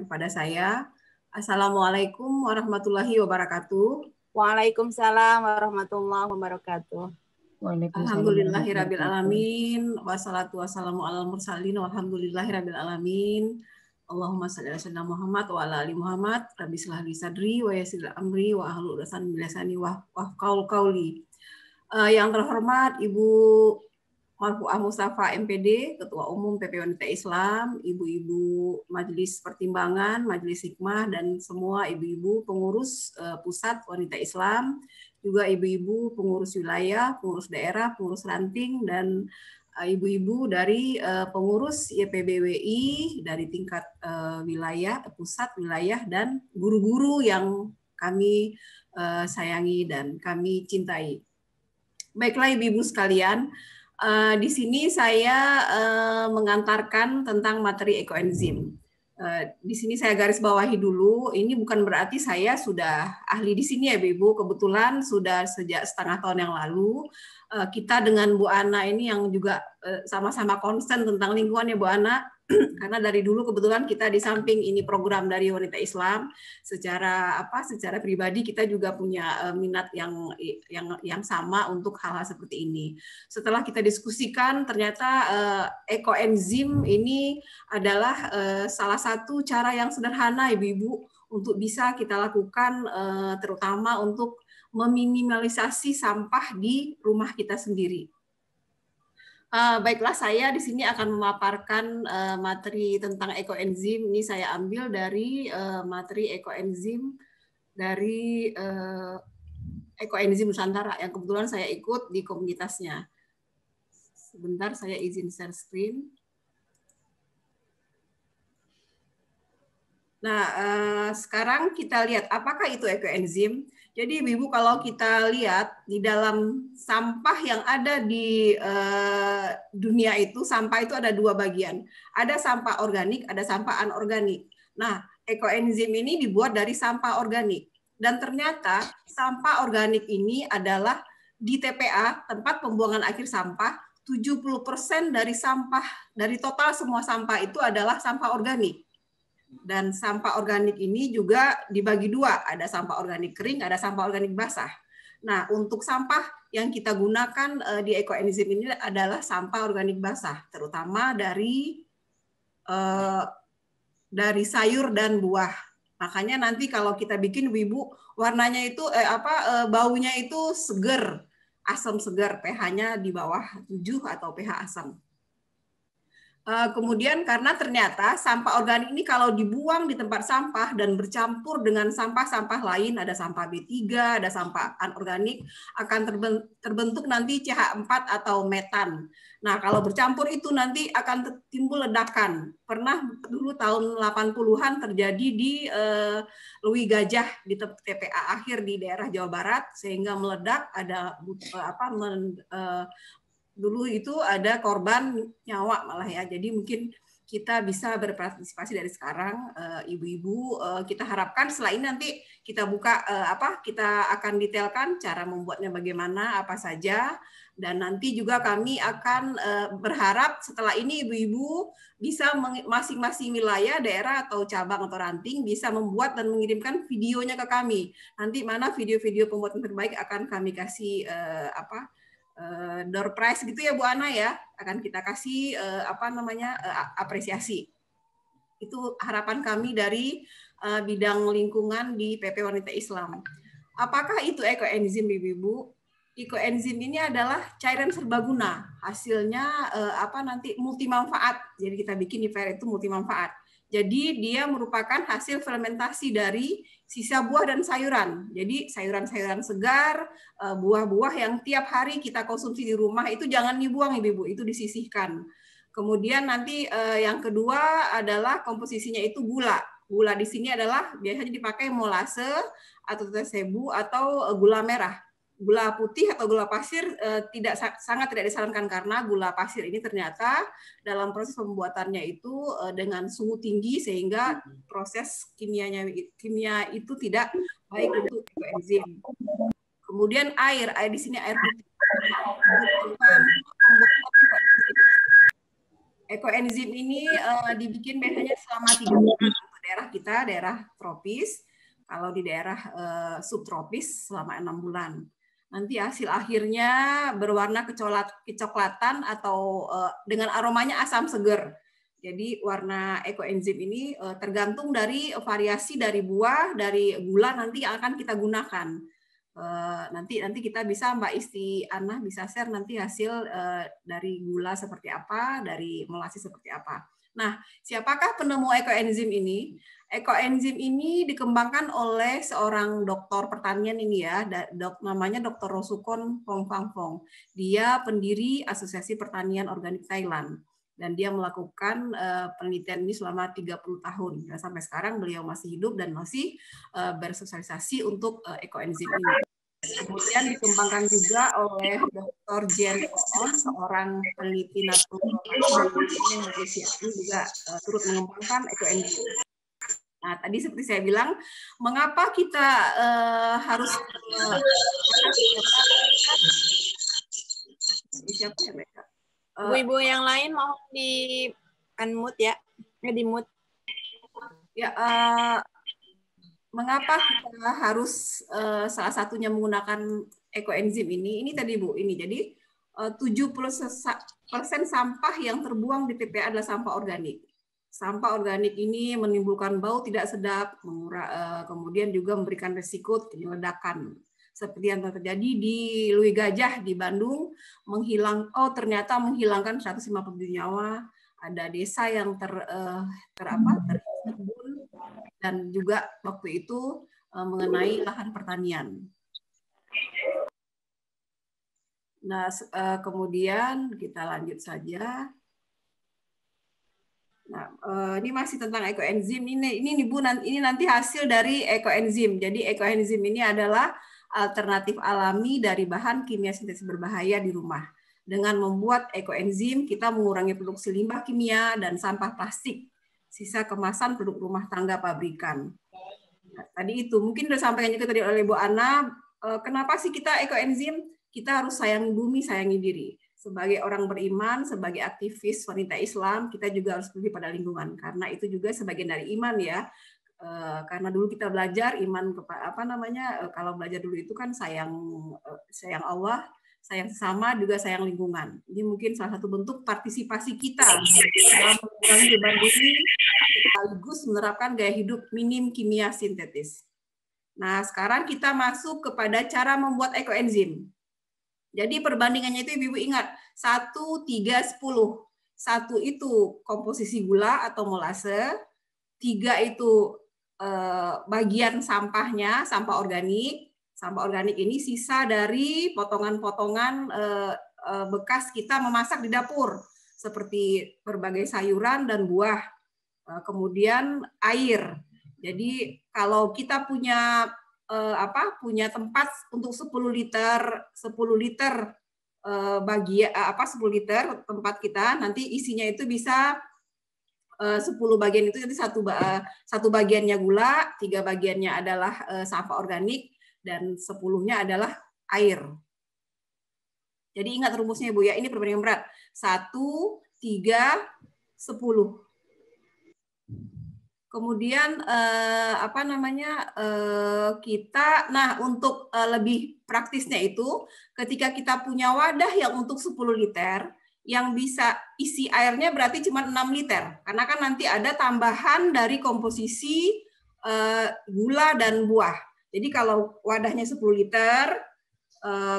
kepada saya. Assalamualaikum warahmatullahi wabarakatuh. Waalaikumsalam warahmatullahi wabarakatuh. Alhamdulillahirabbil alamin wassalatu wassalamu alal mursalin walhamdulillahirabbil alamin. Allahumma shalli ala sayyidina Muhammad wa ala ali Muhammad. Rabbi shrah li sadri wa yassir li amri wa ahlul 'uqdatam min lisani wafqahu qawli. Yang terhormat Ibu Marfu'ah Mustafa MPD, Ketua Umum PP Wanita Islam, ibu-ibu Majelis Pertimbangan, Majelis Hikmah, dan semua ibu-ibu pengurus Pusat Wanita Islam, juga ibu-ibu pengurus wilayah, pengurus daerah, pengurus ranting, dan ibu-ibu dari pengurus YPBWI dari tingkat wilayah, pusat, wilayah, dan guru-guru yang kami sayangi dan kami cintai. Baiklah ibu-ibu sekalian, di sini saya mengantarkan tentang materi ekoenzim. Di sini saya garis bawahi dulu, ini bukan berarti saya sudah ahli di sini ya Ibu. Kebetulan sudah sejak setengah tahun yang lalu, kita dengan Bu Ana ini yang juga sama-sama konsen tentang lingkungan ya Bu Ana. Karena dari dulu kebetulan kita di samping ini program dari Wanita Islam, secara pribadi kita juga punya minat yang sama untuk hal-hal seperti ini. Setelah kita diskusikan, ternyata ekoenzim ini adalah salah satu cara yang sederhana ibu-ibu untuk bisa kita lakukan, terutama untuk meminimalisasi sampah di rumah kita sendiri. Baiklah, saya di sini akan memaparkan materi tentang ekoenzim. Ini saya ambil dari materi ekoenzim dari Ekoenzim Nusantara yang kebetulan saya ikut di komunitasnya. Sebentar, saya izin share screen. Nah, sekarang kita lihat apakah itu ekoenzim. Jadi Ibu, kalau kita lihat di dalam sampah yang ada di dunia itu, sampah itu ada dua bagian. Ada sampah organik, ada sampah anorganik. Nah, ekoenzim ini dibuat dari sampah organik. Dan ternyata sampah organik ini adalah di TPA, tempat pembuangan akhir sampah, 70% dari sampah, dari total semua sampah itu adalah sampah organik. Dan sampah organik ini juga dibagi dua, ada sampah organik kering, ada sampah organik basah. Nah, untuk sampah yang kita gunakan di ekoenzim ini adalah sampah organik basah, terutama dari sayur dan buah. Makanya nanti kalau kita bikin Ibu, warnanya itu baunya itu seger, asam segar, pH-nya di bawah 7 atau pH asam. Kemudian karena ternyata sampah organik ini kalau dibuang di tempat sampah dan bercampur dengan sampah-sampah lain, ada sampah B3, ada sampah anorganik, akan terbentuk nanti CH4 atau metan. Nah, kalau bercampur itu nanti akan timbul ledakan. Pernah dulu tahun 80-an terjadi di Lewi Gajah di TPA akhir di daerah Jawa Barat, sehingga meledak, ada dulu itu ada korban nyawa malah ya. Jadi mungkin kita bisa berpartisipasi dari sekarang, ibu-ibu. Kita harapkan setelah ini nanti kita buka kita akan detailkan cara membuatnya bagaimana, apa saja. Dan nanti juga kami akan berharap setelah ini ibu-ibu bisa masing-masing wilayah, daerah atau cabang atau ranting bisa membuat dan mengirimkan videonya ke kami. Nanti mana video-video pembuatan terbaik akan kami kasih door prize gitu ya Bu Ana ya, akan kita kasih apresiasi. Itu harapan kami dari bidang lingkungan di PP Wanita Islam. Apakah itu ekoenzim Ibu? Ekoenzim ini adalah cairan serbaguna, hasilnya nanti multimanfaat. Jadi kita bikin di itu multimanfaat. Jadi dia merupakan hasil fermentasi dari sisa buah dan sayuran. Jadi sayuran-sayuran segar, buah-buah yang tiap hari kita konsumsi di rumah itu jangan dibuang Ibu, itu disisihkan. Kemudian nanti yang kedua adalah komposisinya itu gula. Gula di sini adalah biasanya dipakai molase atau tebu atau gula merah. Gula putih atau gula pasir sangat tidak disarankan karena gula pasir ini ternyata dalam proses pembuatannya itu dengan suhu tinggi sehingga proses kimia itu tidak baik untuk ekoenzim. Kemudian air di sini air putih. Ekoenzim ini dibikin biasanya selama 3 bulan untuk daerah kita, daerah tropis. Kalau di daerah subtropis selama 6 bulan. Nanti hasil akhirnya berwarna kecoklatan atau dengan aromanya asam seger. Jadi warna ekoenzim ini tergantung dari variasi dari buah, dari gula nanti yang akan kita gunakan. Nanti kita bisa Mbak Isti Ana bisa share nanti hasil dari gula seperti apa, dari melasi seperti apa. Nah, siapakah penemu ekoenzim ini? Ekoenzim ini dikembangkan oleh seorang doktor pertanian ini ya, namanya Dr. Rosukon Pongfangfong. Dia pendiri Asosiasi Pertanian Organik Thailand dan dia melakukan penelitian ini selama 30 tahun. Dan sampai sekarang beliau masih hidup dan masih bersosialisasi untuk ekoenzim ini. Kemudian dikembangkan juga oleh Dr. Jen On, seorang peneliti naturologi dan peneliti Malaysia. Ini juga turut mengembangkan ekoenzim. Nah, tadi seperti saya bilang, mengapa kita harus siapa ya mereka? Ibu-ibu yang lain mohon di unmute ya, di mute. Ya, mengapa kita harus salah satunya menggunakan ekoenzim ini? Ini tadi Bu, ini jadi 70% sampah yang terbuang di TPA adalah sampah organik. Sampah organik ini menimbulkan bau tidak sedap, kemudian juga memberikan risiko ledakan. Seperti yang terjadi di Lui Gajah di Bandung, ternyata menghilangkan 150 nyawa. Ada desa yang tertimbun dan juga waktu itu mengenai lahan pertanian. Nah, kemudian kita lanjut saja. Nah, ini masih tentang ekoenzim. Ini Bu, ini nanti hasil dari ekoenzim. Jadi ekoenzim ini adalah alternatif alami dari bahan kimia sintetis berbahaya di rumah. Dengan membuat ekoenzim, kita mengurangi produksi limbah kimia dan sampah plastik, sisa kemasan produk rumah tangga pabrikan. Nah, tadi itu mungkin sudah sampaikan juga tadi oleh Bu Ana. Kenapa sih kita ekoenzim? Kita harus sayangi bumi, sayangi diri. Sebagai orang beriman, sebagai aktivis wanita Islam, kita juga harus peduli pada lingkungan karena itu juga sebagian dari iman ya. Karena dulu kita belajar iman kalau belajar dulu itu kan sayang Allah, sayang sesama, juga sayang lingkungan. Ini mungkin salah satu bentuk partisipasi kita dalam mengurangi beban bumi sekaligus menerapkan gaya hidup minim kimia sintetis. Nah, sekarang kita masuk kepada cara membuat ekoenzim. Jadi perbandingannya itu Ibu ingat 1, 3, 10. 1 itu komposisi gula atau molase, 3 itu bagian sampahnya, sampah organik. Sampah organik ini sisa dari potongan-potongan bekas kita memasak di dapur, seperti berbagai sayuran dan buah. Kemudian air. Jadi kalau kita punya punya tempat untuk 10 liter 10 liter 10 liter tempat kita, nanti isinya itu bisa 10 bagian itu nanti satu bagiannya gula, 3 bagiannya adalah sampah organik dan 10-nya adalah air. Jadi ingat rumusnya Bu ya, ini perbandingan berat. 1, 3, 10. Kemudian untuk lebih praktisnya itu ketika kita punya wadah yang untuk 10 liter yang bisa isi airnya berarti cuma 6 liter karena kan nanti ada tambahan dari komposisi gula dan buah. Jadi kalau wadahnya 10 liter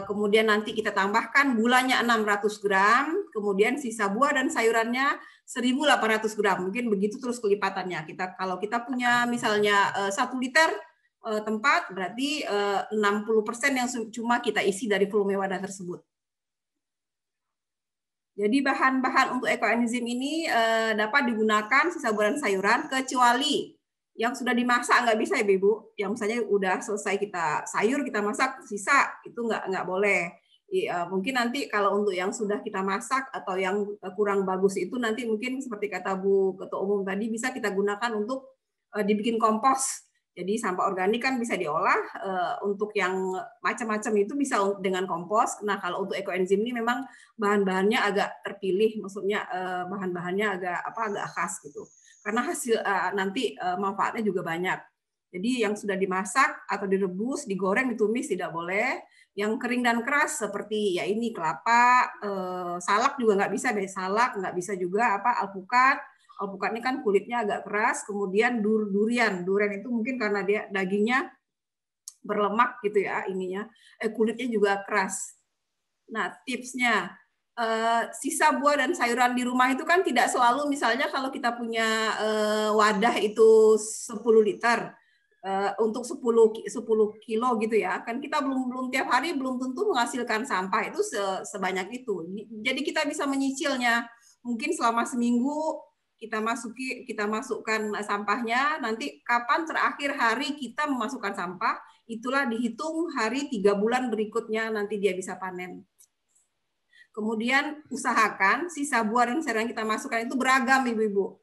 kemudian nanti kita tambahkan gulanya 600 gram, kemudian sisa buah dan sayurannya 1.800 gram. Mungkin begitu terus kelipatannya. Kalau kita punya misalnya 1 liter tempat, berarti 60% yang cuma kita isi dari volume wadah tersebut. Jadi bahan-bahan untuk ekoenzim ini dapat digunakan sisa buah dan sayuran, kecuali yang sudah dimasak nggak bisa ya Ibu. Yang misalnya udah selesai kita sayur, kita masak, sisa, itu nggak boleh. Mungkin nanti kalau untuk yang sudah kita masak atau yang kurang bagus itu nanti mungkin seperti kata Bu Ketua Umum tadi bisa kita gunakan untuk dibikin kompos. Jadi sampah organik kan bisa diolah, untuk yang macam-macam itu bisa dengan kompos. Nah kalau untuk ekoenzim ini memang bahan-bahannya agak terpilih, maksudnya bahan-bahannya agak khas gitu. karena hasil nanti manfaatnya juga banyak. Jadi yang sudah dimasak atau direbus, digoreng, ditumis tidak boleh. Yang kering dan keras seperti ya ini kelapa, salak juga nggak bisa deh, salak nggak bisa juga, alpukat. Alpukat ini kan kulitnya agak keras. Kemudian durian itu mungkin karena dia dagingnya berlemak gitu ya, ininya kulitnya juga keras. Nah, tipsnya sisa buah dan sayuran di rumah itu kan tidak selalu, misalnya kalau kita punya wadah itu 10 liter untuk 10 kilo gitu ya, kan kita belum tiap hari belum tentu menghasilkan sampah itu sebanyak itu. Jadi kita bisa menyicilnya, mungkin selama seminggu kita masukkan sampahnya, nanti kapan terakhir hari kita memasukkan sampah, itulah dihitung hari 3 bulan berikutnya nanti dia bisa panen. Kemudian usahakan sisa buah dan sayuran yang kita masukkan itu beragam, Ibu-ibu.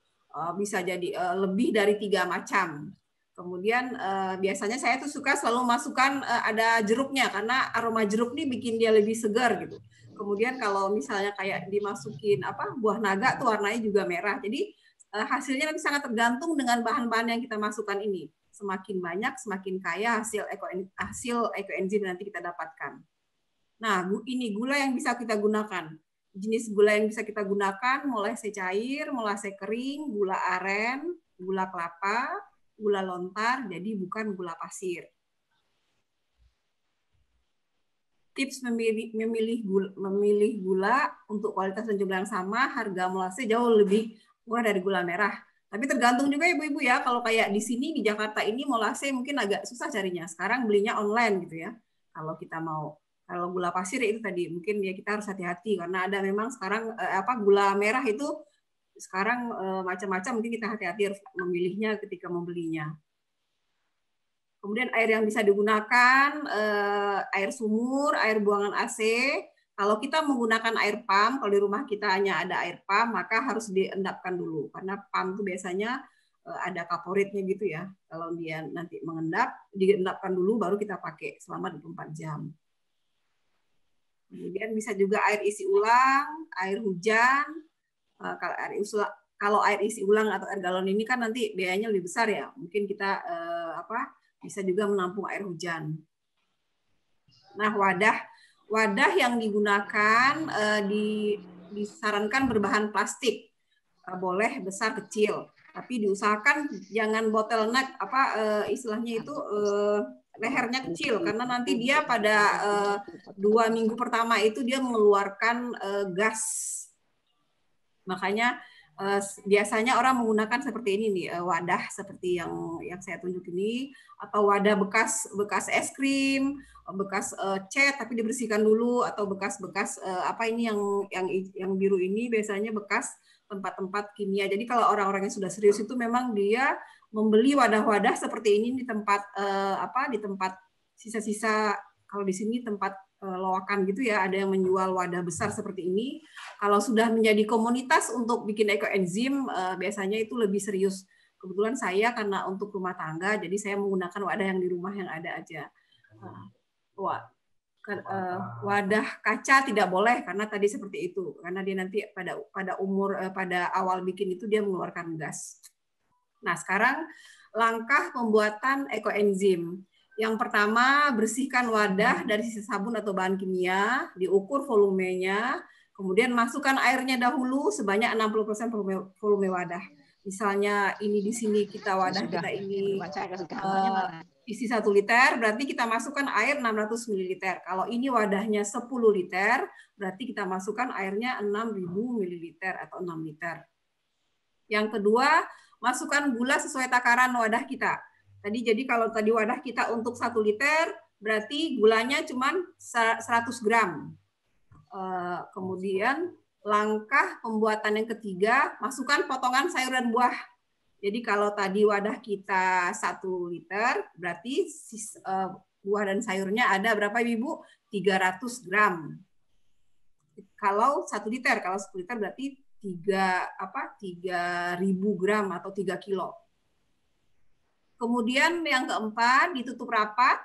Bisa jadi lebih dari 3 macam. Kemudian biasanya saya tuh suka selalu masukkan ada jeruknya, karena aroma jeruk nih bikin dia lebih segar gitu. Kemudian kalau misalnya kayak dimasukin buah naga tuh warnanya juga merah. Jadi hasilnya nanti sangat tergantung dengan bahan-bahan yang kita masukkan ini. Semakin banyak, semakin kaya hasil ekoenzim nanti kita dapatkan. Nah, ini gula yang bisa kita gunakan. Jenis gula yang bisa kita gunakan mulai cair, mulai kering, gula aren, gula kelapa, gula lontar, jadi bukan gula pasir. Tips memilih gula untuk kualitas dan jumlah yang sama, harga molase jauh lebih murah dari gula merah. Tapi tergantung juga Ibu-ibu ya, kalau kayak di sini di Jakarta ini molase mungkin agak susah carinya. Sekarang belinya online gitu ya. Kalau kita mau, kalau gula pasir itu tadi mungkin ya kita harus hati-hati karena ada memang sekarang gula merah itu sekarang macam-macam, mungkin kita hati-hati harus memilihnya ketika membelinya. Kemudian air yang bisa digunakan, air sumur, air buangan AC. Kalau kita menggunakan air pump, kalau di rumah kita hanya ada air pump, maka harus diendapkan dulu. Karena pump itu biasanya ada kaporitnya gitu ya. Kalau dia nanti mengendap, diendapkan dulu baru kita pakai selama 24 jam. Kemudian bisa juga air isi ulang, air hujan. Kalau air isi ulang atau air galon ini kan nanti biayanya lebih besar ya. Mungkin kita bisa juga menampung air hujan. Nah, wadah yang digunakan disarankan berbahan plastik. Boleh besar kecil, tapi diusahakan jangan bottleneck istilahnya itu lehernya kecil, karena nanti dia pada 2 minggu pertama itu dia mengeluarkan gas. Makanya biasanya orang menggunakan seperti ini nih, wadah seperti yang saya tunjuk ini, atau wadah bekas es krim, bekas cat tapi dibersihkan dulu, atau bekas ini yang biru ini biasanya bekas tempat-tempat kimia. Jadi kalau orang-orang yang sudah serius itu memang dia membeli wadah-wadah seperti ini di tempat di tempat sisa-sisa, kalau di sini tempat loakan gitu ya, ada yang menjual wadah besar seperti ini. Kalau sudah menjadi komunitas untuk bikin ekoenzim, biasanya itu lebih serius. Kebetulan saya karena untuk rumah tangga, jadi saya menggunakan wadah yang di rumah yang ada aja. Wadah kaca tidak boleh karena tadi seperti itu, karena dia nanti pada awal bikin itu dia mengeluarkan gas. Nah, sekarang langkah pembuatan ekoenzim. Yang pertama, bersihkan wadah dari sisa sabun atau bahan kimia, diukur volumenya, kemudian masukkan airnya dahulu sebanyak 60% volume wadah. Misalnya ini di sini wadah kita ini isi 1 liter, berarti kita masukkan air 600 ml. Kalau ini wadahnya 10 liter, berarti kita masukkan airnya 6.000 ml atau 6 liter. Yang kedua, masukkan gula sesuai takaran wadah kita. Jadi kalau tadi wadah kita untuk 1 liter, berarti gulanya cuma 100 gram. Kemudian langkah pembuatan yang ketiga, masukkan potongan sayur dan buah. Jadi kalau tadi wadah kita 1 liter, berarti buah dan sayurnya ada berapa Ibu? 300 gram. Kalau 1 liter, kalau 1 liter berarti 3.000 gram atau 3 kilo. Kemudian yang keempat, ditutup rapat,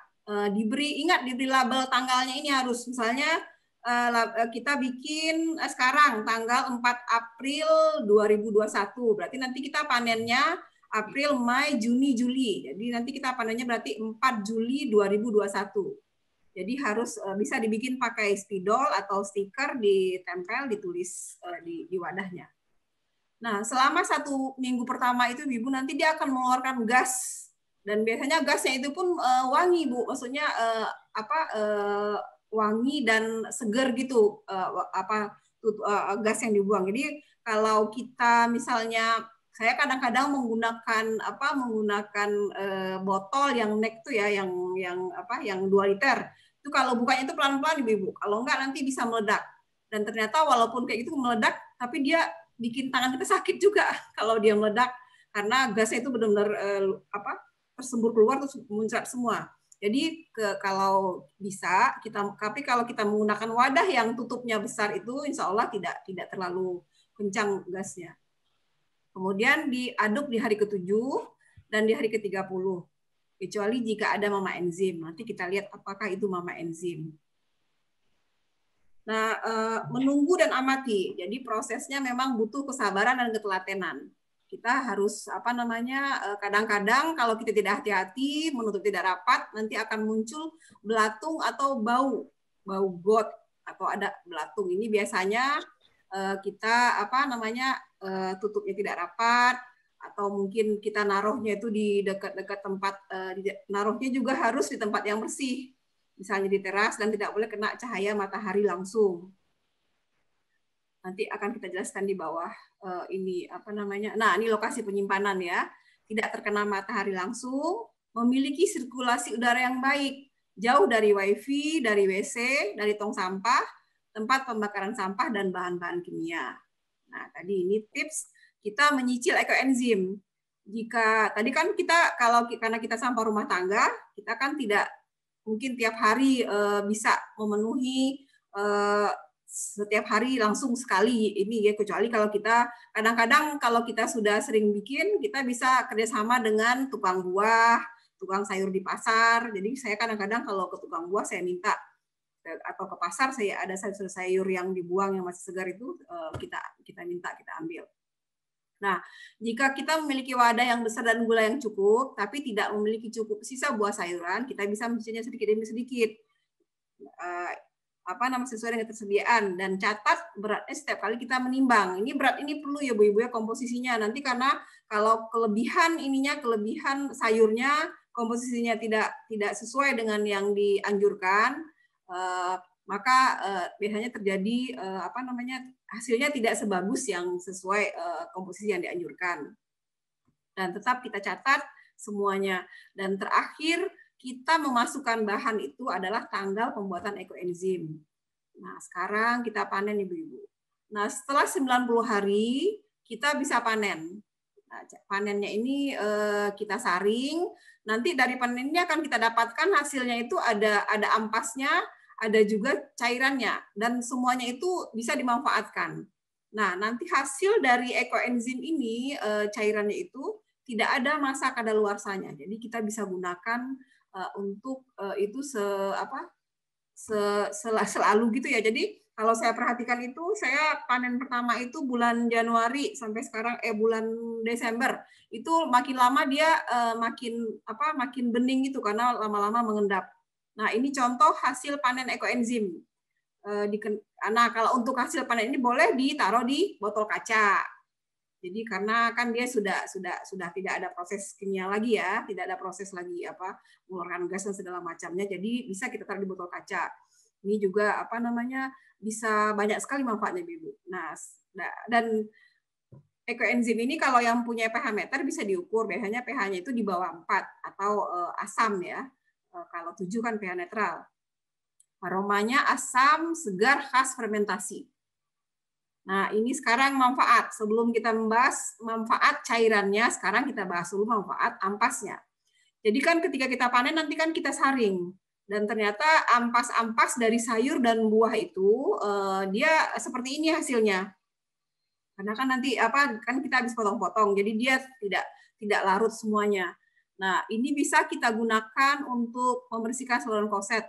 diberi label tanggalnya ini harus, misalnya kita bikin sekarang tanggal 4 April 2021. Berarti nanti kita panennya April, Mei, Juni, Juli. Jadi nanti kita panennya berarti 4 Juli 2021. Jadi harus bisa dibikin pakai spidol atau stiker, ditempel, ditulis di wadahnya. Nah, selama 1 minggu pertama itu Ibu nanti dia akan mengeluarkan gas. Dan biasanya gasnya itu pun wangi, Bu. Maksudnya wangi dan seger gitu gas yang dibuang. Jadi kalau kita misalnya saya kadang-kadang menggunakan botol yang neck tuh ya yang 2 liter. Itu kalau bukanya itu pelan-pelan Ibu. Kalau enggak nanti bisa meledak. Dan ternyata walaupun kayak gitu meledak tapi dia bikin tangan kita sakit juga kalau dia meledak karena gasnya itu benar-benar tersembur keluar terus muncrat semua. Jadi kalau bisa tapi kalau kita menggunakan wadah yang tutupnya besar itu insya Allah tidak terlalu kencang gasnya. Kemudian diaduk di hari ke-7 dan di hari ke-30. Kecuali jika ada mama enzim. Nanti kita lihat apakah itu mama enzim. Nah, menunggu dan amati. Jadi prosesnya memang butuh kesabaran dan ketelatenan. Kita harus kadang-kadang kalau kita tidak hati-hati, menutup tidak rapat, nanti akan muncul belatung atau bau got atau ada belatung. Ini biasanya kita tutupnya tidak rapat atau mungkin kita naruhnya itu di dekat-dekat tempat naruhnya juga harus di tempat yang bersih. Misalnya di teras dan tidak boleh kena cahaya matahari langsung. Nanti akan kita jelaskan di bawah ini Nah, ini lokasi penyimpanan ya. Tidak terkena matahari langsung, memiliki sirkulasi udara yang baik, jauh dari WiFi, dari WC, dari tong sampah, tempat pembakaran sampah dan bahan-bahan kimia. Nah, tadi ini tips kita menyicil ekoenzim. Jika tadi kan kita karena kita sampah rumah tangga, kita kan tidak mungkin tiap hari bisa memenuhi setiap hari langsung sekali ini ya, kecuali kalau kita kadang-kadang kalau kita sudah sering bikin, kita bisa kerjasama dengan tukang buah, tukang sayur di pasar. Jadi saya kadang-kadang kalau ke tukang buah saya minta atau ke pasar saya ada sayur-sayur yang dibuang yang masih segar itu kita minta kita ambil. Nah, jika kita memiliki wadah yang besar dan gula yang cukup, tapi tidak memiliki cukup sisa buah sayuran, kita bisa mencicilnya sedikit demi sedikit. Sesuai dengan ketersediaan dan catat beratnya setiap kali kita menimbang. Ini berat ini perlu ya Bu Ibu ya komposisinya. Nanti karena kalau kelebihan sayurnya komposisinya tidak sesuai dengan yang dianjurkan, maka biasanya terjadi hasilnya tidak sebagus yang sesuai komposisi yang dianjurkan. Dan tetap kita catat semuanya. Dan terakhir kita memasukkan bahan itu adalah tanggal pembuatan ekoenzim. Nah, sekarang kita panen Ibu-ibu. Nah, setelah 90 hari kita bisa panen. Nah, panennya ini kita saring. Nanti dari panennya akan kita dapatkan hasilnya itu ada ampasnya, ada juga cairannya, dan semuanya itu bisa dimanfaatkan. Nah, nanti hasil dari ekoenzim ini cairannya itu tidak ada masa kadaluarsanya. Jadi kita bisa gunakan untuk itu selalu gitu ya. Jadi kalau saya perhatikan itu saya panen pertama itu bulan Januari sampai sekarang bulan Desember. Itu makin lama dia makin bening gitu karena lama-lama mengendap. Nah, ini contoh hasil panen ekoenzim. Nah, kalau untuk hasil panen ini boleh ditaruh di botol kaca. Jadi karena kan dia sudah tidak ada proses kimia lagi ya, tidak ada proses lagi mengeluarkan gas dan segala macamnya. Jadi bisa kita taruh di botol kaca. Ini juga bisa banyak sekali manfaatnya Ibu. Nah, dan ekoenzim ini kalau yang punya pH meter bisa diukur. Biasanya pH-nya itu di bawah 4 atau asam ya. Kalau 7 kan pH netral. Aromanya asam, segar, khas fermentasi. Nah, ini sekarang manfaat. Sebelum kita membahas manfaat cairannya, sekarang kita bahas dulu manfaat ampasnya. Jadi kan ketika kita panen nanti kan kita saring. Dan ternyata ampas-ampas dari sayur dan buah itu dia seperti ini hasilnya. Karena kan nanti kan kita habis potong-potong, jadi dia tidak larut semuanya. Nah, ini bisa kita gunakan untuk membersihkan saluran kloset.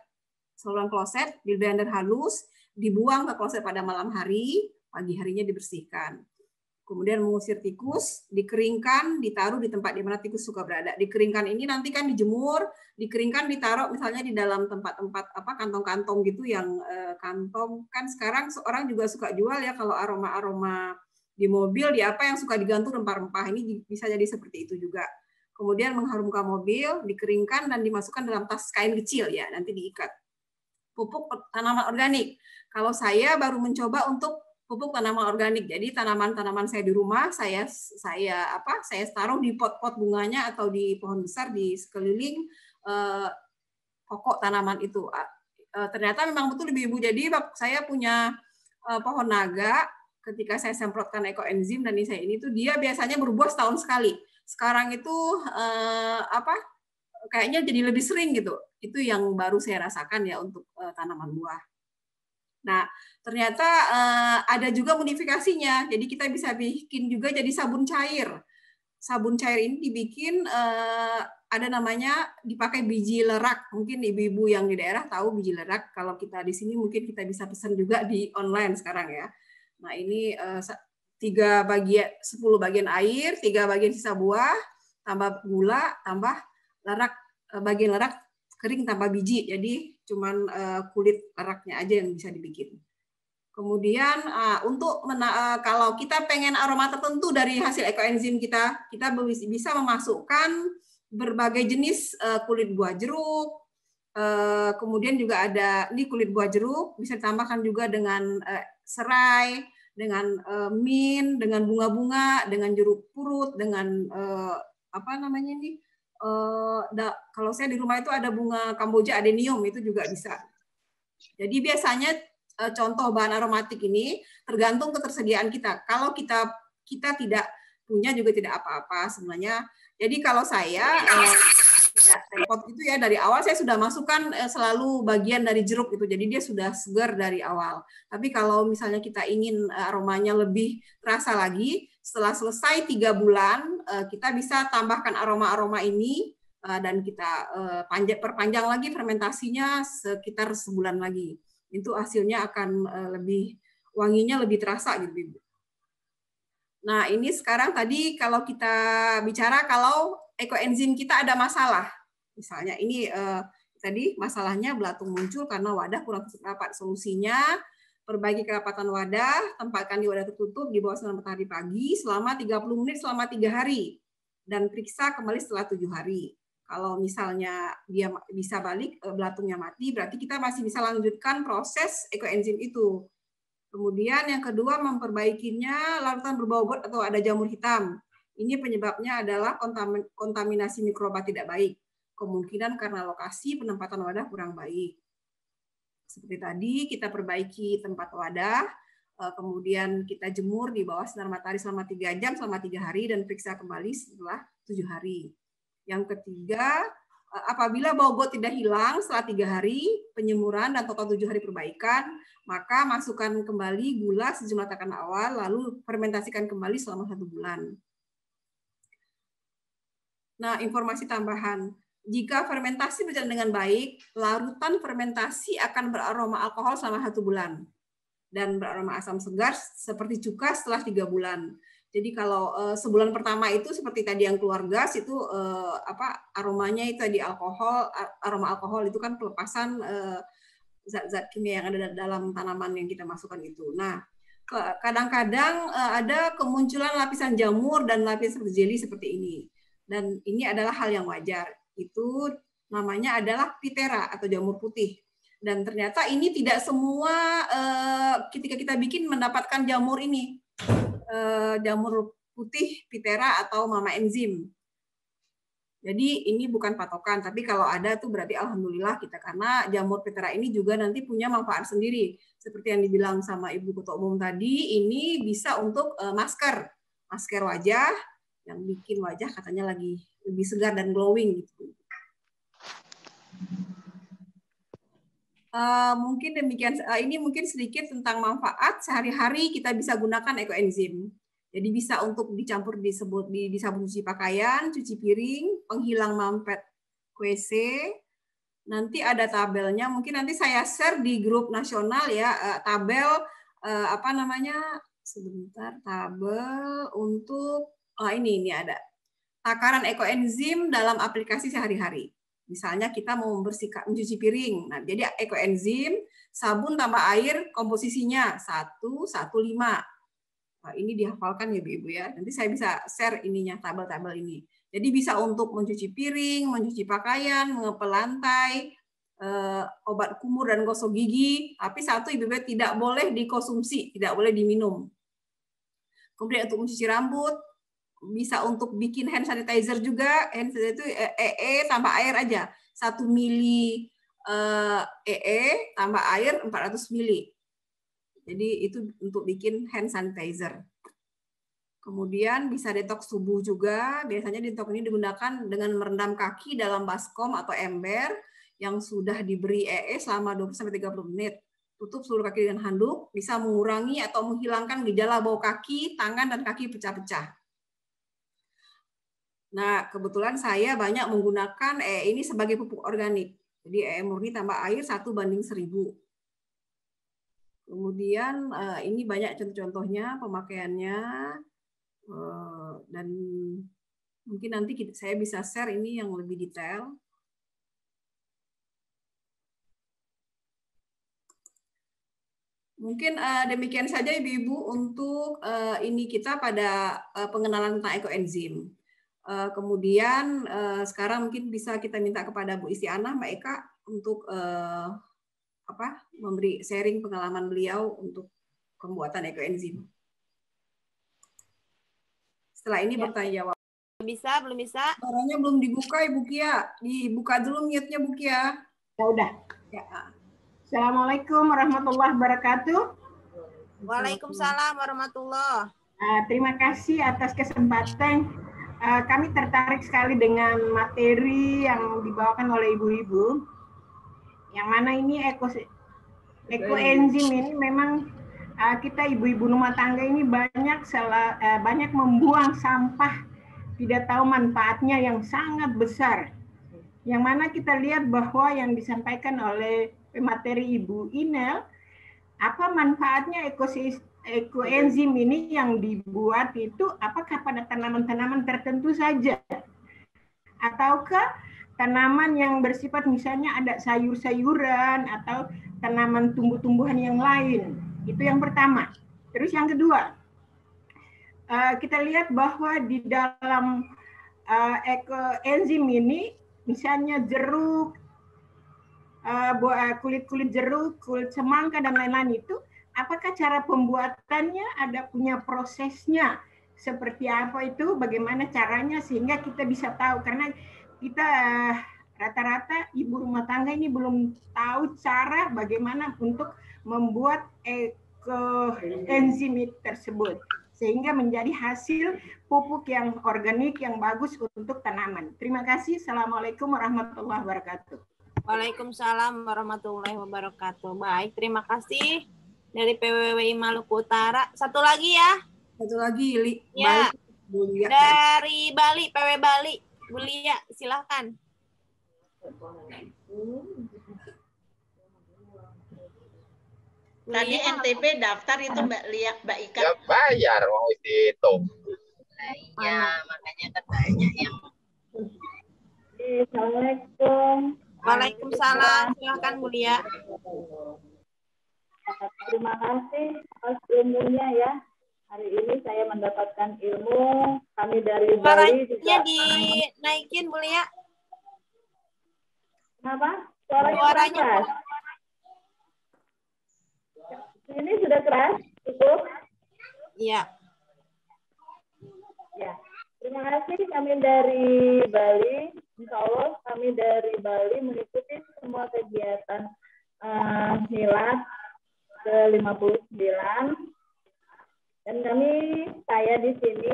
Saluran kloset di blender halus dibuang ke kloset pada malam hari, pagi harinya dibersihkan. Kemudian mengusir tikus, dikeringkan, ditaruh di tempat di mana tikus suka berada. Dikeringkan ini nanti kan dijemur, dikeringkan, ditaruh misalnya di dalam tempat-tempat kantong-kantong gitu yang kantong kan sekarang orang juga suka jual ya kalau aroma-aroma di mobil di apa yang suka digantung rempah-rempah, ini bisa jadi seperti itu juga. Kemudian mengharumkan mobil, dikeringkan dan dimasukkan dalam tas kain kecil ya, nanti diikat. Pupuk tanaman organik. Kalau saya baru mencoba untuk pupuk tanaman organik. Jadi tanaman-tanaman saya di rumah saya taruh di pot-pot bunganya atau di pohon besar di sekeliling pokok tanaman itu. Ternyata memang betul Ibu-ibu. Jadi saya punya pohon naga, ketika saya semprotkan ekoenzim dan ini tuh dia biasanya berbuah setahun sekali. Sekarang itu kayaknya jadi lebih sering gitu. Itu yang baru saya rasakan ya untuk tanaman buah. Nah, ternyata ada juga modifikasinya. Jadi kita bisa bikin juga jadi sabun cair. Sabun cair ini dibikin ada namanya dipakai biji lerak. Mungkin ibu-ibu yang di daerah tahu biji lerak. Kalau kita di sini mungkin kita bisa pesan juga di online sekarang ya. Nah, ini 10 bagian air, 3 bagian sisa buah, tambah gula, tambah lerak, bagian lerak kering tanpa biji, jadi cuman kulit leraknya aja yang bisa dibikin. Kemudian untuk kalau kita pengen aroma tertentu dari hasil ekoenzim kita bisa memasukkan berbagai jenis kulit buah jeruk. Kemudian juga ada ini kulit buah jeruk bisa ditambahkan juga dengan serai, dengan mint, dengan bunga-bunga, dengan jeruk purut, dengan kalau saya di rumah itu ada bunga Kamboja adenium, itu juga bisa. Jadi biasanya contoh bahan aromatik ini tergantung ketersediaan kita. Kalau kita tidak punya juga tidak apa-apa sebenarnya. Jadi kalau saya repot itu ya dari awal saya sudah masukkan selalu bagian dari jeruk itu. Jadi dia sudah segar dari awal. Tapi kalau misalnya kita ingin aromanya lebih terasa lagi, setelah selesai 3 bulan kita bisa tambahkan aroma-aroma ini dan kita perpanjang lagi fermentasinya sekitar sebulan lagi. Itu hasilnya akan lebih wanginya lebih terasa gitu Ibu. Nah, ini sekarang tadi kalau kita bicara kalau ekoenzim kita ada masalah. Misalnya ini tadi masalahnya belatung muncul karena wadah kurang rapat. Solusinya perbaiki kerapatan wadah, tempatkan di wadah tertutup di bawah sinar matahari pagi selama 30 menit selama 3 hari dan periksa kembali setelah 7 hari. Kalau misalnya dia bisa balik belatungnya mati, berarti kita masih bisa lanjutkan proses ekoenzim itu. Kemudian yang kedua memperbaikinya larutan berbau got atau ada jamur hitam. Ini penyebabnya adalah kontaminasi mikroba tidak baik. Kemungkinan karena lokasi penempatan wadah kurang baik. Seperti tadi kita perbaiki tempat wadah, kemudian kita jemur di bawah sinar matahari selama 3 jam selama 3 hari dan periksa kembali setelah 7 hari. Yang ketiga, apabila bau got tidak hilang setelah 3 hari penyemuran dan total 7 hari perbaikan, maka masukkan kembali gula sejumlah takaran awal, lalu fermentasikan kembali selama 1 bulan. Nah, informasi tambahan. Jika fermentasi berjalan dengan baik, larutan fermentasi akan beraroma alkohol selama 1 bulan dan beraroma asam segar seperti cuka setelah 3 bulan. Jadi kalau sebulan pertama itu seperti tadi yang keluar gas itu aromanya itu tadi alkohol, aroma alkohol itu kan pelepasan zat-zat kimia yang ada dalam tanaman yang kita masukkan itu. Nah, kadang-kadang ada kemunculan lapisan jamur dan lapisan jeli seperti ini. Dan ini adalah hal yang wajar. Itu namanya adalah Phthera atau jamur putih. Dan ternyata ini tidak semua ketika kita bikin mendapatkan jamur ini. Jamur putih Phthera atau mama enzim. Jadi ini bukan patokan, tapi kalau ada tuh berarti alhamdulillah kita, karena jamur Phthera ini juga nanti punya manfaat sendiri. Seperti yang dibilang sama Ibu Ketua Umum tadi, ini bisa untuk masker wajah yang bikin wajah katanya lebih segar dan glowing gitu. Mungkin demikian, ini mungkin sedikit tentang manfaat sehari-hari kita bisa gunakan ekoenzim. Jadi bisa untuk dicampur di sabun cuci pakaian, cuci piring, penghilang mampet WC, nanti ada tabelnya. Mungkin nanti saya share di grup nasional ya, tabel apa namanya? Sebentar, tabel untuk ini ada takaran ekoenzim dalam aplikasi sehari-hari. Misalnya kita mau membersihkan, mencuci piring. Nah, jadi ekoenzim, sabun tambah air, komposisinya 1:1:5. Nah, ini dihafalkan ya Ibu ya. Nanti saya bisa share ininya, tabel-tabel ini. Jadi bisa untuk mencuci piring, mencuci pakaian, mengepel lantai, obat kumur dan gosok gigi. Tapi satu Ibu tidak boleh dikonsumsi, tidak boleh diminum. Kemudian untuk mencuci rambut, bisa untuk bikin hand sanitizer juga. Hand sanitizer itu tambah air aja. 1 mili tambah air 400 mili. Jadi itu untuk bikin hand sanitizer. Kemudian bisa detox tubuh juga. Biasanya detox ini digunakan dengan merendam kaki dalam baskom atau ember yang sudah diberi selama 20-30 menit. Tutup seluruh kaki dengan handuk, bisa mengurangi atau menghilangkan gejala bau kaki, tangan, dan kaki pecah-pecah. Nah, kebetulan saya banyak menggunakan ini sebagai pupuk organik. Jadi murni tambah air 1:1000. Kemudian ini banyak contoh-contohnya pemakaiannya. Dan mungkin nanti saya bisa share ini yang lebih detail. Mungkin demikian saja Ibu-Ibu untuk ini kita pada pengenalan tentang ekoenzim. Kemudian sekarang mungkin bisa kita minta kepada Bu Istianah, Mbak Eka untuk memberi sharing pengalaman beliau untuk pembuatan ekoenzim. Setelah ini bertanya jawab. Belum bisa. Suaranya belum dibuka Ibu Kia. Dibuka dulu mute-nya Bu Kia. Ya udah. Ya. Assalamualaikum warahmatullahi wabarakatuh. Waalaikumsalam warahmatullahi. Terima kasih atas kesempatan. Kami tertarik sekali dengan materi yang dibawakan oleh ibu-ibu. Yang mana ini ekoenzim ini memang kita ibu-ibu rumah tangga ini banyak membuang sampah, tidak tahu manfaatnya yang sangat besar. Yang mana kita lihat bahwa yang disampaikan oleh pemateri Ibu Inel, apa manfaatnya ekoenzim ini yang dibuat itu apakah pada tanaman-tanaman tertentu saja? Ataukah tanaman yang bersifat misalnya ada sayur-sayuran atau tanaman tumbuh-tumbuhan yang lain? Itu yang pertama. Terus yang kedua, kita lihat bahwa di dalam ekoenzim ini misalnya jeruk, kulit-kulit jeruk, kulit semangka, dan lain-lain itu, apakah cara pembuatannya ada punya prosesnya? Seperti apa itu, bagaimana caranya, sehingga kita bisa tahu. Karena kita rata-rata ibu rumah tangga ini belum tahu cara bagaimana untuk membuat ekoenzim tersebut. Sehingga menjadi hasil pupuk yang organik, yang bagus untuk tanaman. Terima kasih. Assalamualaikum warahmatullahi wabarakatuh. Waalaikumsalam warahmatullahi wabarakatuh. Baik, terima kasih dari PWWI Maluku Utara. Satu lagi ya. Satu lagi, ya. Bali, dari Bali, PW Bali. Bu Lia, silahkan. Tadi NTP daftar itu Mbak Lia, Mbak Ika. Ya bayar, mau dihitung. Iya, makanya katanya yang. Assalamualaikum. Waalaikumsalam, silahkan Bu Lia. Terima kasih atas ilmunya ya. Hari ini saya mendapatkan ilmu, kami dari Bali juga. Dinaikin Bu Lia. Kenapa? Suaranya keras. Ini sudah keras, cukup? Iya. Ya. Terima kasih, kami dari Bali. Insya Allah kami dari Bali mengikuti semua kegiatan milad ke-59. Dan saya di sini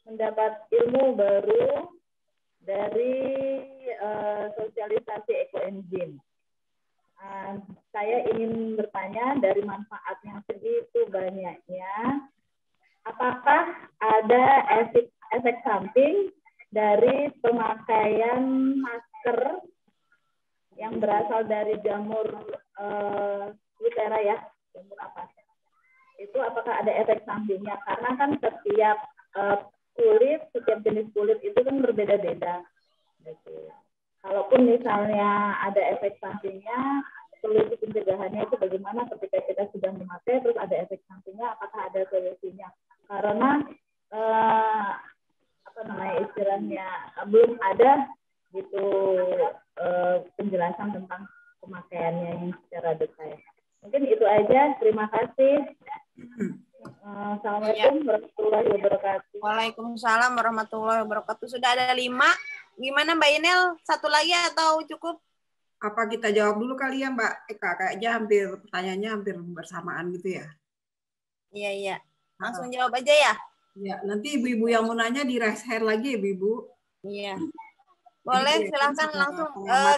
mendapat ilmu baru dari sosialisasi ekoenzim. Saya ingin bertanya dari manfaat yang segitu banyaknya, apakah ada efek samping dari pemakaian masker yang berasal dari jamur Lutera ya, jamur apa? Itu apakah ada efek sampingnya? Karena kan setiap setiap jenis kulit itu kan berbeda-beda. Gitu. Kalaupun misalnya ada efek sampingnya, solusi pencegahannya itu bagaimana ketika kita sudah memakai terus ada efek sampingnya, apakah ada solusinya? Karena apa namanya istilahnya belum ada gitu penjelasan tentang pemakaiannya yang secara detail. Mungkin itu aja. Terima kasih. Assalamualaikum warahmatullahi wabarakatuh. Waalaikumsalam warahmatullahi wabarakatuh. Sudah ada 5. Gimana Mbak Inel? Satu lagi atau cukup? Apa kita jawab dulu kali ya Mbak Eka? Kayaknya pertanyaannya hampir bersamaan gitu ya. Iya. Langsung jawab aja ya. Ya, nanti ibu-ibu yang mau nanya di raise hand lagi ya, ibu. Iya. Boleh, silahkan langsung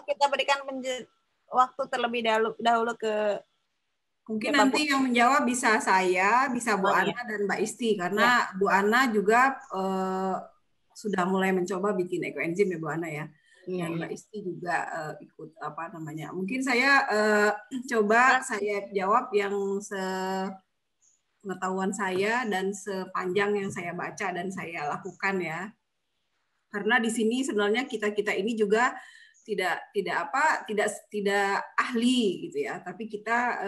kita berikan waktu terlebih dahulu ke mungkin nanti yang menjawab bisa saya, bisa Bu Ana dan Mbak Isti, karena Bu Ana juga sudah mulai mencoba bikin ekoenzim ya Bu Ana ya. Dan Mbak Isti juga ikut apa namanya. Mungkin saya coba saya jawab yang pengetahuan saya dan sepanjang yang saya baca dan saya lakukan ya. Karena di sini sebenarnya kita ini juga tidak ahli gitu ya, tapi kita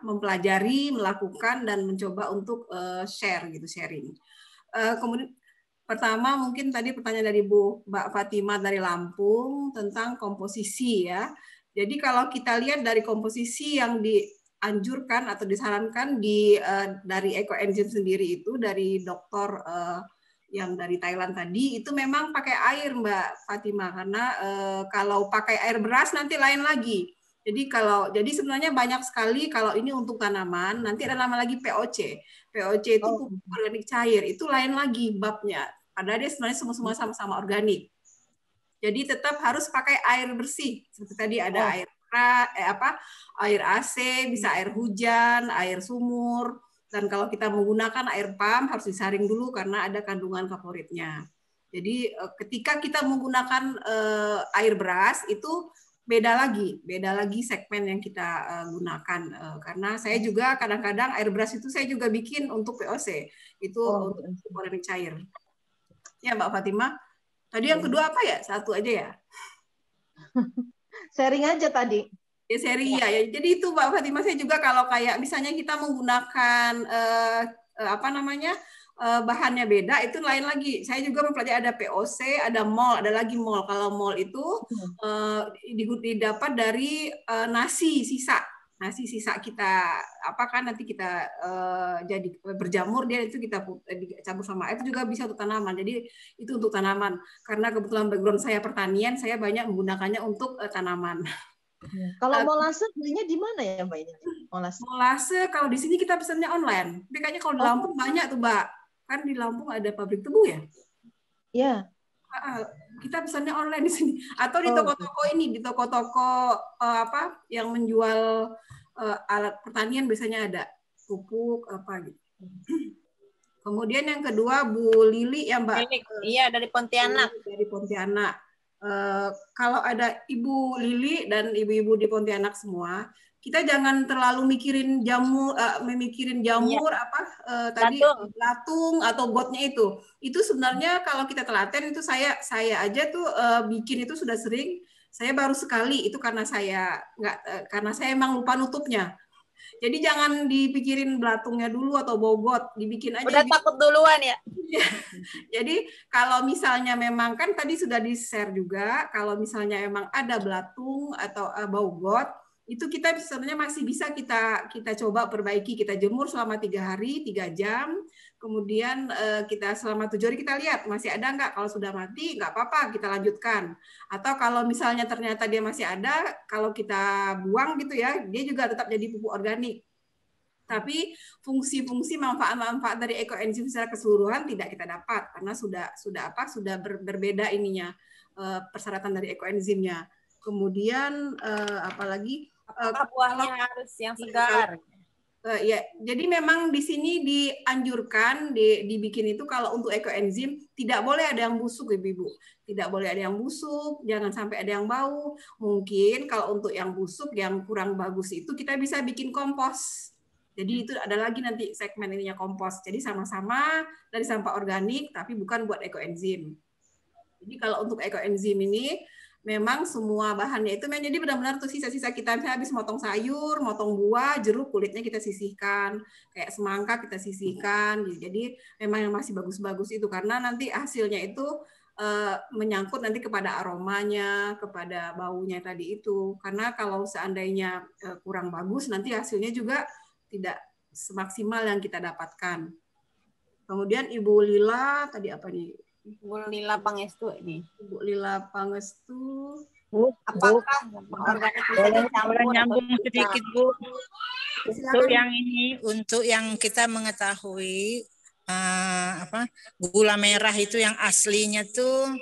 mempelajari, melakukan dan mencoba untuk sharing. Kemudian pertama mungkin tadi pertanyaan dari Mbak Fatima dari Lampung tentang komposisi ya. Jadi kalau kita lihat dari komposisi yang dianjurkan atau disarankan dari ekoenzim sendiri itu dari dokter yang dari Thailand tadi itu memang pakai air Mbak Fatima, karena kalau pakai air beras nanti lain lagi. Jadi sebenarnya banyak sekali kalau ini untuk tanaman, nanti ada nama lagi POC. POC itu pupuk organik cair, itu lain lagi babnya. Padahal dia sebenarnya semua sama-sama organik. Jadi tetap harus pakai air bersih. Seperti tadi ada air AC, bisa air hujan, air sumur. Dan kalau kita menggunakan air pump harus disaring dulu karena ada kandungan kaporitnya. Jadi ketika kita menggunakan air beras itu beda lagi segmen yang kita gunakan. Karena saya juga kadang-kadang air beras itu saya juga bikin untuk POC, itu untuk organik cair. Ya Mbak Fatima. Tadi yang kedua apa ya? Satu aja ya. Sharing aja tadi. Ya seri ya. Jadi itu Mbak Fatima, saya juga kalau kayak misalnya kita menggunakan bahannya beda itu lain lagi. Saya juga mempelajari ada POC, ada MOL, ada lagi MOL. Kalau MOL itu didapat dari nasi sisa kita nanti kita jadi berjamur, dia itu kita campur sama air, itu juga bisa untuk tanaman. Jadi itu untuk tanaman. Karena kebetulan background saya pertanian, saya banyak menggunakannya untuk tanaman. Kalau molase belinya di mana ya Mbak ini? Molase kalau di sini kita pesannya online. Tapi kayaknya kalau di Lampung banyak tuh Mbak. Kan di Lampung ada pabrik tebu ya? Iya. Kita pesannya online di sini. Atau di toko-toko di toko-toko yang menjual alat pertanian biasanya ada pupuk gitu. Kemudian yang kedua Bu Lili ya Mbak. Iya, dari Pontianak. Dari Pontianak. Kalau ada Ibu Lili dan ibu-ibu di Pontianak semua, kita jangan terlalu mikirin jamur tadi latung atau gotnya itu. Itu sebenarnya kalau kita telaten itu saya aja tuh bikin itu sudah sering. Saya baru sekali itu karena saya emang lupa nutupnya. Jadi jangan dipikirin belatungnya dulu atau bogot, dibikin aja. Udah takut duluan ya? Jadi kalau misalnya memang kan tadi sudah di-share juga, kalau misalnya emang ada belatung atau bogot, itu kita sebenarnya masih bisa kita coba perbaiki, kita jemur selama 3 hari, 3 jam, kemudian kita selama 7 hari kita lihat masih ada nggak. Kalau sudah mati nggak apa-apa, kita lanjutkan. Atau kalau misalnya ternyata dia masih ada, kalau kita buang gitu ya, dia juga tetap jadi pupuk organik. Tapi fungsi-fungsi manfaat-manfaat dari ekoenzim secara keseluruhan tidak kita dapat karena sudah berbeda ininya persyaratan dari ekoenzimnya. Kemudian apalagi buahnya harus yang segar. Ya, jadi memang di sini dianjurkan dibikin itu kalau untuk ekoenzim tidak boleh ada yang busuk, Ibu. Tidak boleh ada yang busuk, jangan sampai ada yang bau. Mungkin kalau untuk yang busuk, yang kurang bagus itu kita bisa bikin kompos. Jadi itu ada lagi nanti segmen ininya kompos. Jadi sama-sama dari sampah organik, tapi bukan buat ekoenzim. Jadi kalau untuk ekoenzim ini memang semua bahannya itu jadi benar-benar tuh sisa-sisa kita misalnya habis motong sayur, motong buah, jeruk kulitnya kita sisihkan, kayak semangka kita sisihkan. Jadi memang yang masih bagus-bagus itu karena nanti hasilnya itu menyangkut nanti kepada aromanya, kepada baunya tadi itu. Karena kalau seandainya kurang bagus nanti hasilnya juga tidak semaksimal yang kita dapatkan. Kemudian Ibu Lila tadi apa nih? Bu Lila Pangestu ini. Ibu Lila Pangestu. Apakah organik bisa dicampur? Boleh nyambung sedikit, Bu. Untuk Silakan. yang ini, untuk yang kita mengetahui gula merah itu yang aslinya tuh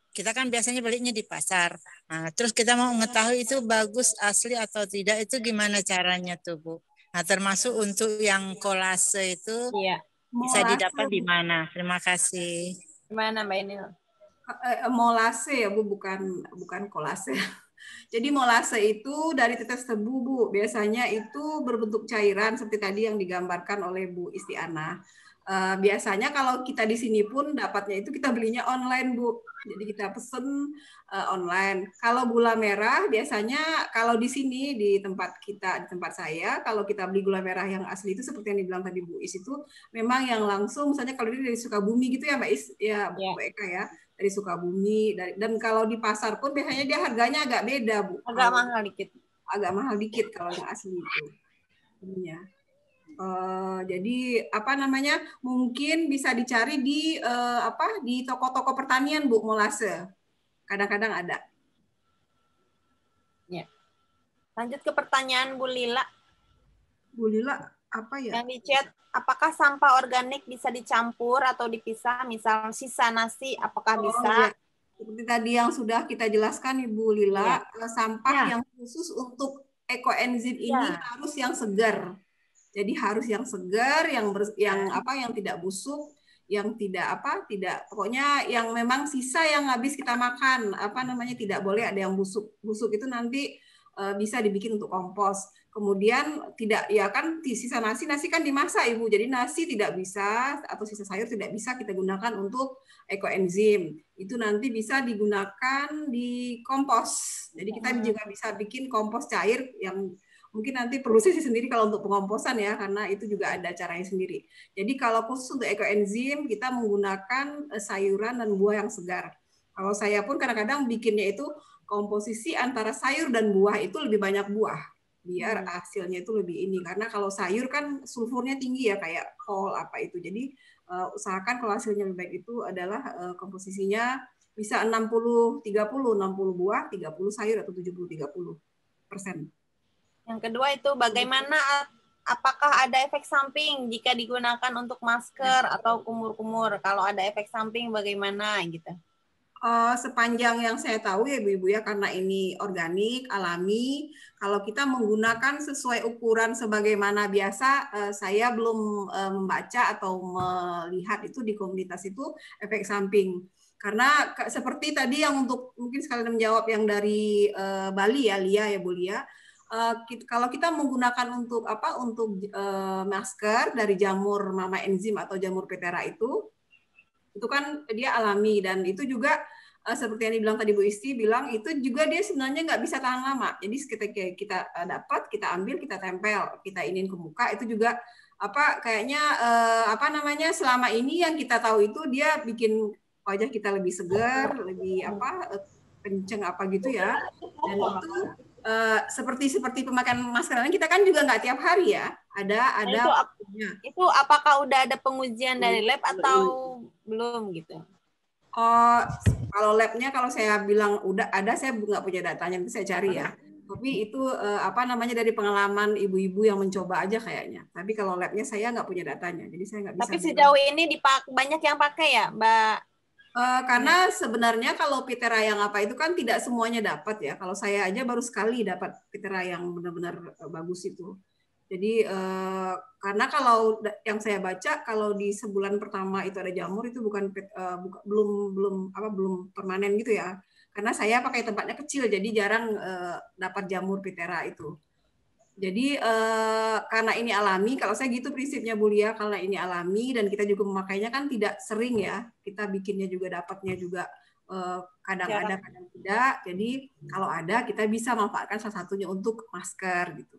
kita kan biasanya belinya di pasar. Nah, terus kita mau mengetahui itu bagus asli atau tidak itu gimana caranya tuh, Bu? Nah, termasuk untuk yang kolase itu Iya. bisa didapat di mana? Terima kasih. Gimana Mbak Inil? Molase ya Bu, bukan kolase. Jadi molase itu dari tetes tebu Bu. Biasanya itu berbentuk cairan seperti tadi yang digambarkan oleh Bu Istiana. Biasanya kalau kita di sini pun dapatnya itu kita belinya online Bu. Jadi kita pesen online. Kalau gula merah biasanya kalau di sini di tempat saya kalau kita beli gula merah yang asli itu seperti yang dibilang tadi Bu Is itu memang yang langsung misalnya kalau ini dari Sukabumi gitu ya Mbak Is ya Bu Eka ya dari Sukabumi dan kalau di pasar pun biasanya dia harganya agak beda Bu. Agak mahal dikit. Agak mahal dikit kalau yang asli itu. Ininya. Jadi apa namanya mungkin bisa dicari di di toko-toko pertanian Bu molase kadang-kadang ada. Ya. Lanjut ke pertanyaan Bu Lila. Bu Lila apa ya? Yang di chat, apakah sampah organik bisa dicampur atau dipisah? Misal sisa nasi, apakah bisa? Ya. Seperti tadi yang sudah kita jelaskan Ibu Lila, sampah yang khusus untuk ekoenzim ini harus yang segar. Jadi harus yang segar, yang tidak busuk, yang tidak pokoknya yang memang sisa yang habis kita makan, tidak boleh ada yang busuk. Busuk itu nanti bisa dibikin untuk kompos. Kemudian tidak sisa nasi kan dimasak Ibu. Jadi nasi tidak bisa atau sisa sayur tidak bisa kita gunakan untuk ekoenzim. Itu nanti bisa digunakan di kompos. Jadi kita juga bisa bikin kompos cair yang mungkin nanti perlu sisi sendiri kalau untuk pengomposan ya, karena itu juga ada caranya sendiri. Jadi kalau khusus untuk ekoenzim, kita menggunakan sayuran dan buah yang segar. Kalau saya pun kadang-kadang bikinnya itu komposisi antara sayur dan buah itu lebih banyak buah, biar hasilnya itu lebih ini. Karena kalau sayur kan sulfurnya tinggi ya, kayak kol apa itu. Jadi usahakan kalau hasilnya lebih baik itu adalah komposisinya bisa 60-30, 60 buah, 30 sayur atau 70-30%. Yang kedua itu bagaimana apakah ada efek samping jika digunakan untuk masker atau kumur-kumur? Kalau ada efek samping bagaimana gitu? Sepanjang yang saya tahu ya Ibu-Ibu ya, karena ini organik, alami, kalau kita menggunakan sesuai ukuran sebagaimana biasa, saya belum membaca atau melihat itu di komunitas itu efek samping. Karena seperti tadi yang untuk mungkin sekalian menjawab yang dari Bali ya, Lia ya Bu Lia, kalau kita menggunakan untuk masker dari jamur mama enzim atau jamur Petera itu kan dia alami dan itu juga seperti yang dibilang tadi Bu Isti bilang itu juga dia sebenarnya nggak bisa tahan lama. Jadi ketika kita dapat, kita ambil, kita tempel, kita iniin ke muka itu juga selama ini yang kita tahu itu dia bikin wajah kita lebih segar, lebih kenceng gitu ya. Dan itu seperti pemakaian masker lain kita kan juga nggak tiap hari ya. Ada. Itu apakah udah ada pengujian dari lab atau belum gitu? Kalau labnya kalau saya bilang udah ada, saya nggak punya datanya, nanti saya cari ya. Tapi itu dari pengalaman ibu-ibu yang mencoba aja kayaknya. Tapi kalau labnya saya nggak punya datanya, jadi saya nggak bisa. Tapi sejauh ini banyak yang pakai ya, Mbak? Karena sebenarnya kalau Pitera yang itu kan tidak semuanya dapat ya. Kalau saya aja baru sekali dapat Pitera yang benar-benar bagus itu. Jadi karena kalau yang saya baca kalau di sebulan pertama itu ada jamur itu belum permanen gitu ya. Karena saya pakai tempatnya kecil jadi jarang dapat jamur Pithera itu. Jadi karena ini alami, kalau saya gitu prinsipnya Bu Lia, karena ini alami dan kita juga memakainya kan tidak sering ya. Kita bikinnya juga dapatnya juga kadang ada kadang tidak. Jadi kalau ada kita bisa manfaatkan salah satunya untuk masker gitu.